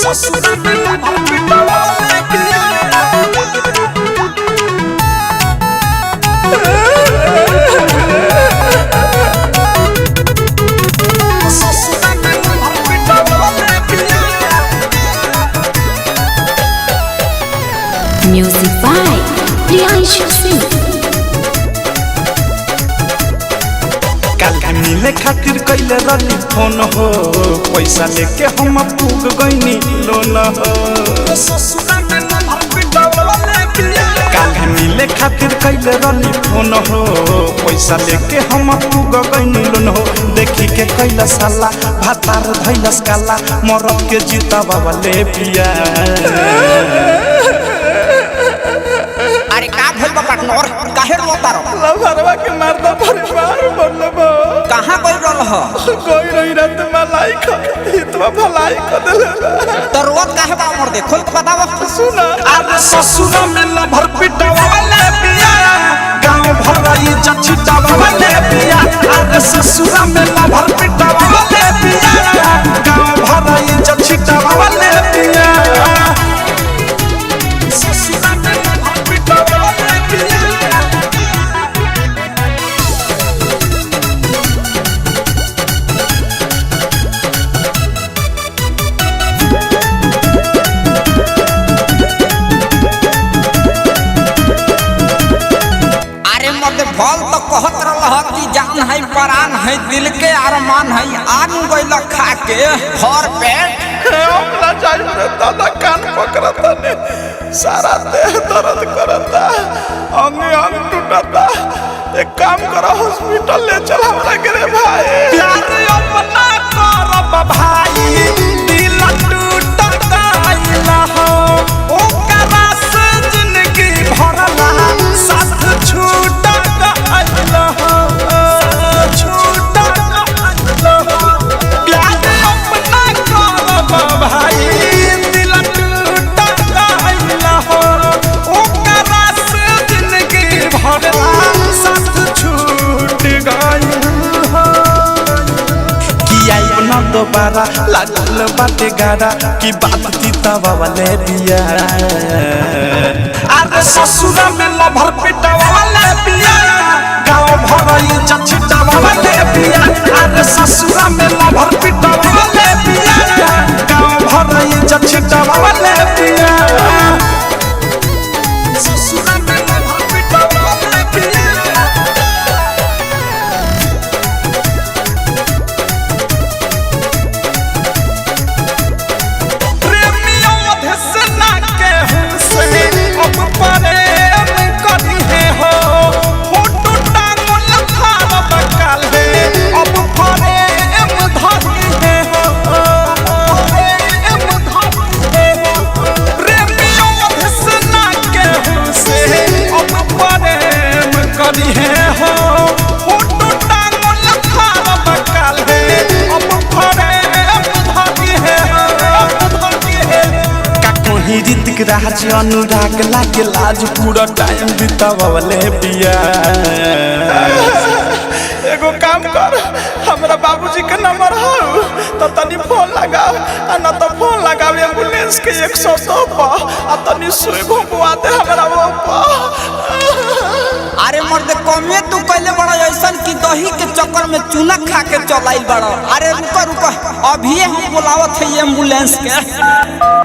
ससुरा में लभर पिटवा पिया ससुरा में लभर पिटवा पिया म्यूजिक बाय प्रियांशु सिंह। मिले खातिर कैले रही फोन हो पैसा लेके हम पूग गईनी लोन हो काल्ह मिले खातिर कैले रही फोन हो पैसा लेके हम पूग गईनी लोन हो देखी के कैला साला भातार धैलस काला मरद के जीता बाबा ले पिया अरे का भइल बा पार्टनर काहे रोता रहो लभरवा के मर्दा परिवार बनलबो कहां गई रहल कोई रही रात मलाई ख हितवा भलाई क देले तो रोत काहे बा मोर दे खोल के बताव सुना अरे ससुरा में लभर पिटवा वाले पिया गांव भराई जछिटवा वाले पिया अरे ससुरा में लभर पिटवा वाले पिया गांव भराई जछिटवा वाले पिया ससुरा में लभर पिटवा वाले पिया फल तो कहत रह कि जान है प्राण है दिल के अरमान है आन गइल खा के भर पेट ओकरा चाहिए दादा कान पकड़ता ने सारा देह दर्द करता अंग अंग टूटता एक काम करो हॉस्पिटल ले चल हमरा के भाई प्यार अपना करब भाई दिल टूटता आइला हो ओकरा से जिंदगी भरला साथ छूट दोबारा लागल बाटे गारा की बात तीता वाले पिया अरे ससुरा में लभर पिटवा वाले पिया गांव भराई जछिटवा वाले पिया अरे ससुरा में लभर पिटवा वाले पिया गांव भराई जछिटवा वाले पिया ससुरा में लभर पिटवा वाले पिया राज अनुराग लागे लाज पूरा टाइम बितावले पिया एगो काम कर हमरा बाबूजी के नंबर हो तो तनी फोन लगाओ आ न तो फोन लगाओ एम्बुलेंस के 102 पर आ तनी सुई घुमवा दे हमरा वो पर अरे मर्द कमे तू कहले बड़ा ऐसन कि दही के चक्कर में चूना खा के चलाइल बड़ा अरे रुक रुक अभी हम बुलावत है एम्बुलेंस के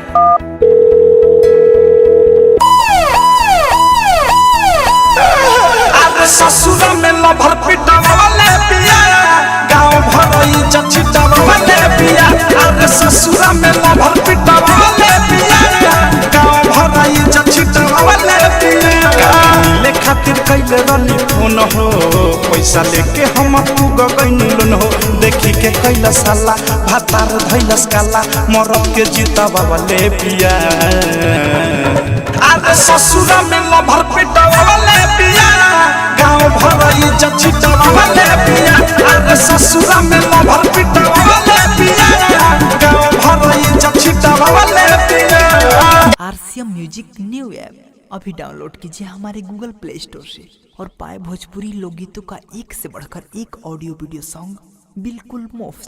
ससुरा में लभर पिटवा वाले पिया गांव भराई जछिटवा वाले पिया अरे ससुरा में लभर पिटवा वाले पिया गांव भराई जछिटवा वाले पिया मिले खातिर कैले रही फोन हो पैसा लेके हम पूग गईनी लोन हो देखी के कैला साला भातार धैलस काला मरद के जीता वाले पिया अरे ससुरा में लभर पिटवा वाले पिया गांव भराई जछिटवा वाले पिया अरे ससुरा में लभर पिटवा वाले पिया गांव भराई जछिटवा वाले पिया RCM म्यूजिक न्यू ऐप अभी डाउनलोड कीजिए हमारे गूगल प्ले स्टोर से और पाए भोजपुरी लोकगीतों का एक से बढ़कर एक ऑडियो वीडियो सॉन्ग बिल्कुल मुफ्त।